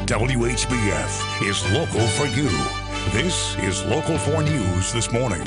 WHBF is local for you. This is Local 4 News this morning.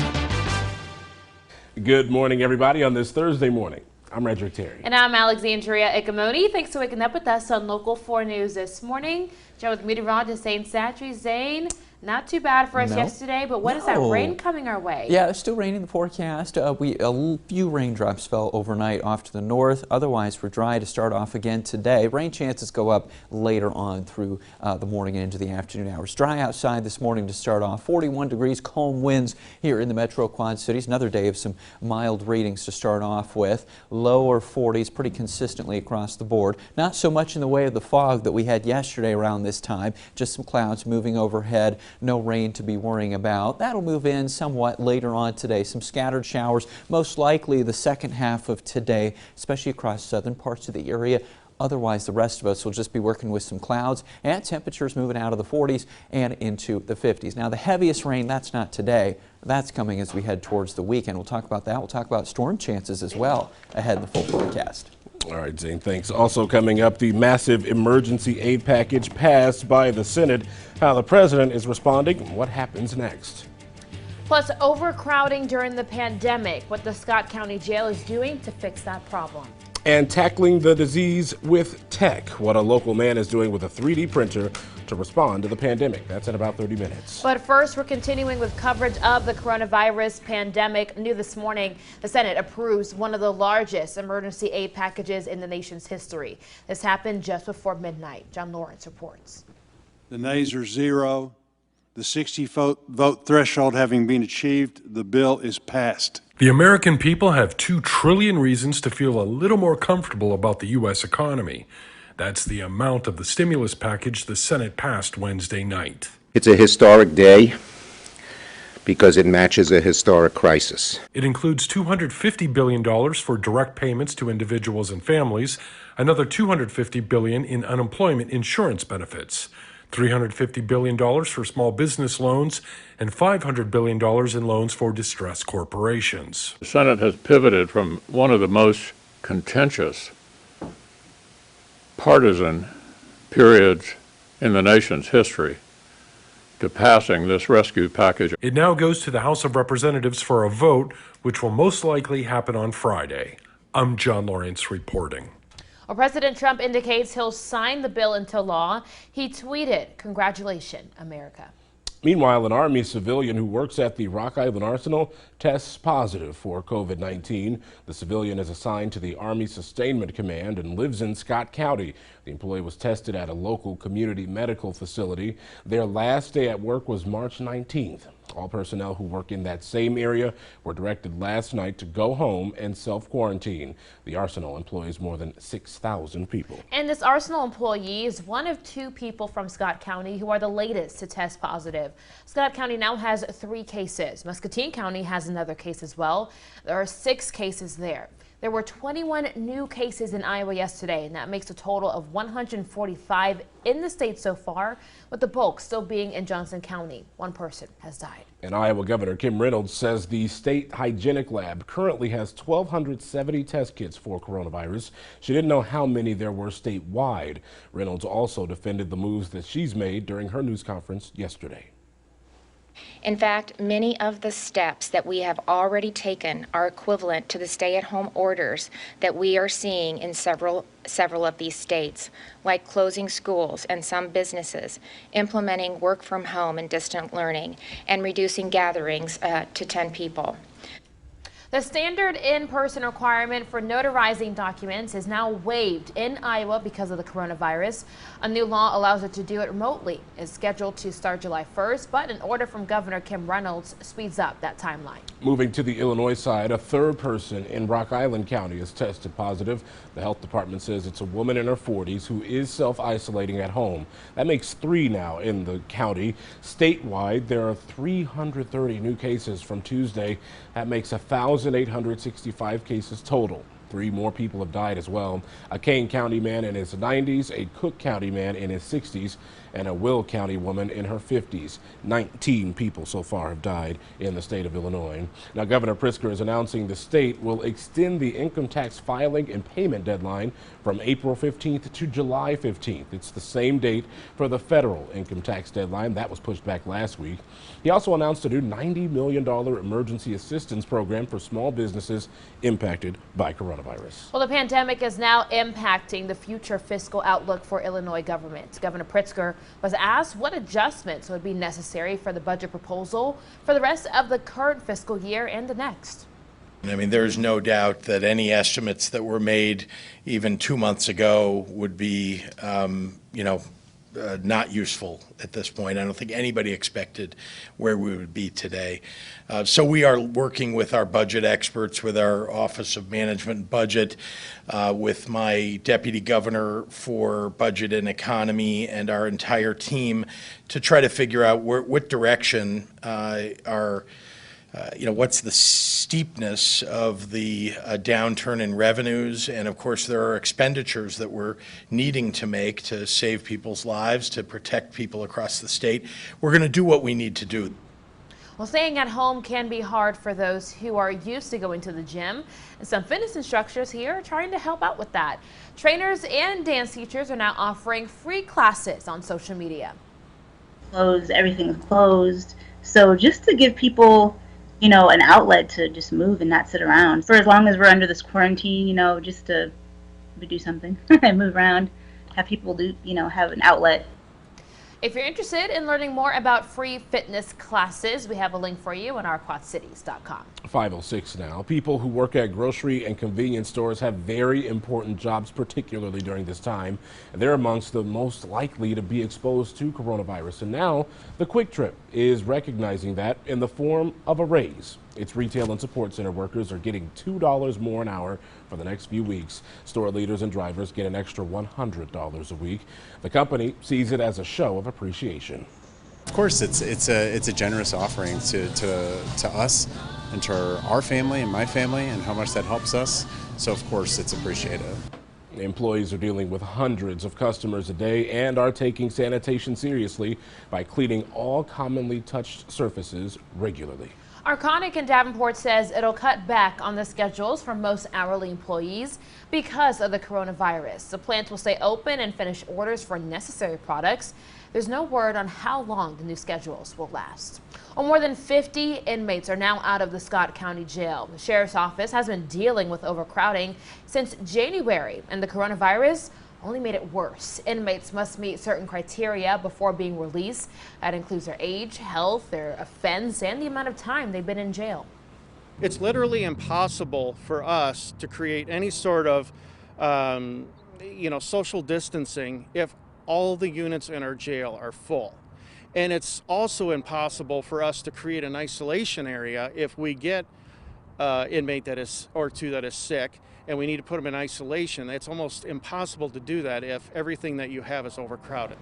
Good morning, everybody, on this Thursday morning. I'm Redrick Terry. And I'm Alexandria Ikamoni. Thanks for waking up with us on Local 4 News this morning. Joe with meteorologist Zane Satry. Zane, not too bad for us yesterday, but what is that rain coming our way? Yeah, it's still raining in the forecast. A few raindrops fell overnight off to the north. Otherwise, we're dry to start off again today. Rain chances go up later on through the morning and into the afternoon hours. Dry outside this morning to start off. 41 degrees, calm winds here in the Metro Quad Cities. Another day of some mild readings to start off with. Lower 40s pretty consistently across the board. Not so much in the way of the fog that we had yesterday around this time. Just some clouds moving overhead. No rain to be worrying about. That'll move in somewhat later on today. Some scattered showers, most likely the second half of today, especially across southern parts of the area. Otherwise, the rest of us will just be working with some clouds and temperatures moving out of the 40s and into the 50s. Now, the heaviest rain, that's not today. That's coming as we head towards the weekend. We'll talk about that. We'll talk about storm chances as well ahead in the full forecast. All right, Zane, thanks. Also coming up, the massive emergency aid package passed by the Senate, how the president is responding, and what happens next. Plus, overcrowding during the pandemic, what the Scott County Jail is doing to fix that problem. And tackling the disease with tech, what a local man is doing with a 3D printer to respond to the pandemic. That's in about 30 minutes. But first, we're continuing with coverage of the coronavirus pandemic. New this morning, the Senate approves one of the largest emergency aid packages in the nation's history. This happened just before midnight. John Lawrence reports. The nays are 0. The 60 vote threshold having been achieved, the bill is passed. The American people have 2 trillion reasons to feel a little more comfortable about the U.S. economy. That's the amount of the stimulus package the Senate passed Wednesday night. It's a historic day because it matches a historic crisis. It includes $250 billion for direct payments to individuals and families, another $250 billion in unemployment insurance benefits, $350 billion for small business loans, and $500 billion in loans for distressed corporations. The Senate has pivoted from one of the most contentious partisan periods in the nation's history to passing this rescue package. It now goes to the House of Representatives for a vote, which will most likely happen on Friday. I'm John Lawrence reporting. Well, President Trump indicates he'll sign the bill into law. He tweeted, "Congratulations, America." Meanwhile, an Army civilian who works at the Rock Island Arsenal tests positive for COVID-19. The civilian is assigned to the Army Sustainment Command and lives in Scott County. The employee was tested at a local community medical facility. Their last day at work was March 19th. All personnel who work in that same area were directed last night to go home and self-quarantine. The Arsenal employs more than 6,000 people. And this Arsenal employee is one of 2 people from Scott County who are the latest to test positive. Scott County now has 3 cases. Muscatine County has another case as well. There are 6 cases there. There were 21 new cases in Iowa yesterday, and that makes a total of 145 in the state so far, with the bulk still being in Johnson County. 1 person has died. And Iowa Governor Kim Reynolds says the state hygienic lab currently has 1,270 test kits for coronavirus. She didn't know how many there were statewide. Reynolds also defended the moves that she's made during her news conference yesterday. In fact, many of the steps that we have already taken are equivalent to the stay-at-home orders that we are seeing in several of these states, like closing schools and some businesses, implementing work from home and distant learning, and reducing gatherings to 10 people. The standard in-person requirement for notarizing documents is now waived in Iowa because of the coronavirus. A new law allows it to do it remotely. It's scheduled to start July 1st, but an order from Governor Kim Reynolds speeds up that timeline. Moving to the Illinois side, a 3rd person in Rock Island County is tested positive. The health department says it's a woman in her 40s who is self-isolating at home. That makes 3 now in the county. Statewide, there are 330 new cases from Tuesday. That makes 1,865 cases total. 3 more people have died as well. A Kane County man in his 90s, a Cook County man in his 60s, and a Will County woman in her 50s. 19 people so far have died in the state of Illinois. Now, Governor Pritzker is announcing the state will extend the income tax filing and payment deadline from April 15th to July 15th. It's the same date for the federal income tax deadline. That was pushed back last week. He also announced a new $90 million emergency assistance program for small businesses impacted by coronavirus. Well, the pandemic is now impacting the future fiscal outlook for Illinois government. Governor Pritzker was asked what adjustments would be necessary for the budget proposal for the rest of the current fiscal year and the next. I mean, there's no doubt that any estimates that were made even 2 months ago would be, not useful at this point. I don't think anybody expected where we would be today. So we are working with our budget experts, with our Office of Management and Budget, with my Deputy Governor for Budget and Economy, and our entire team to try to figure out what direction what's the steepness of the downturn in revenues. And of course, there are expenditures that we're needing to make to save people's lives, to protect people across the state. We're going to do what we need to do. Well, staying at home can be hard for those who are used to going to the gym, and some fitness instructors here are trying to help out with that. Trainers and dance teachers are now offering free classes on social media. Everything's closed. So just to give people an outlet to just move and not sit around. For as long as we're under this quarantine, just to do something and move around, have people have an outlet. If you're interested in learning more about free fitness classes, we have a link for you on ourquadcities.com. 5:06 now. People who work at grocery and convenience stores have very important jobs, particularly during this time. They're amongst the most likely to be exposed to coronavirus. And now the Quick Trip is recognizing that in the form of a raise. Its retail and support center workers are getting $2 more an hour for the next few weeks. Store leaders and drivers get an extra $100 a week. The company sees it as a show of appreciation. Of course, it's a generous offering to us and to our family and my family, and how much that helps us. So of course it's appreciated. Employees are dealing with hundreds of customers a day and are taking sanitation seriously by cleaning all commonly touched surfaces regularly. Arconic in Davenport says it'll cut back on the schedules for most hourly employees because of the coronavirus. The plant will stay open and finish orders for necessary products. There's no word on how long the new schedules will last. Well, more than 50 inmates are now out of the Scott County Jail. The Sheriff's Office has been dealing with overcrowding since January, and the coronavirus only made it worse. Inmates must meet certain criteria before being released. That includes their age, health, their offense, and the amount of time they've been in jail. It's literally impossible for us to create any sort of, social distancing if all the units in our jail are full. And it's also impossible for us to create an isolation area if we get inmate or two that is sick and we need to put them in isolation. It's almost impossible to do that if everything that you have is overcrowded.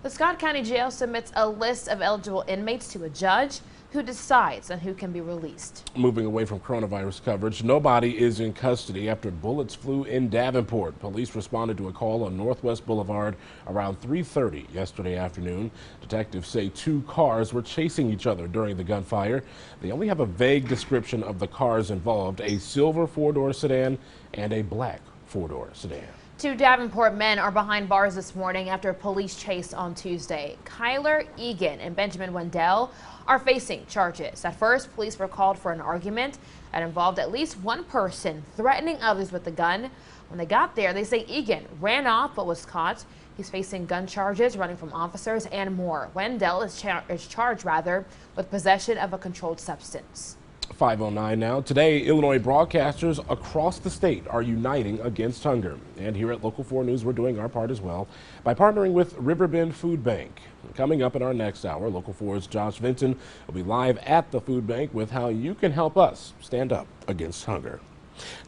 The Scott County Jail submits a list of eligible inmates to a judge who decides on who can be released. Moving away from coronavirus coverage, nobody is in custody after bullets flew in Davenport. Police responded to a call on Northwest Boulevard around 3:30 yesterday afternoon. Detectives say 2 cars were chasing each other during the gunfire. They only have a vague description of the cars involved: a silver 4-door sedan and a black 4-door sedan. 2 Davenport men are behind bars this morning after a police chase on Tuesday. Kyler Egan and Benjamin Wendell are facing charges. At first, police were called for an argument that involved at least one person threatening others with a gun. When they got there, they say Egan ran off but was caught. He's facing gun charges, running from officers, and more. Wendell is charged with possession of a controlled substance. 5:09 now. Today, Illinois broadcasters across the state are uniting against hunger. And here at Local 4 News, we're doing our part as well by partnering with Riverbend Food Bank. Coming up in our next hour, Local 4's Josh Vinton will be live at the food bank with how you can help us stand up against hunger.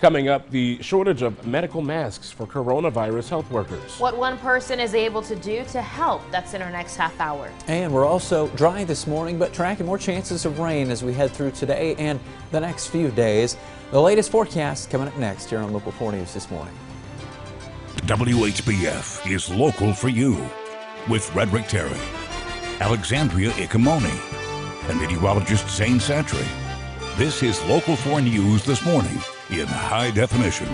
Coming up, the shortage of medical masks for coronavirus health workers. What one person is able to do to help, that's in our next half hour. And we're also dry this morning, but tracking more chances of rain as we head through today and the next few days. The latest forecast coming up next here on Local 4 News this morning. WHBF is local for you with Frederick Terry, Alexandria Ikamoni, and meteorologist Zane Satry. This is Local 4 News this morning in high definition.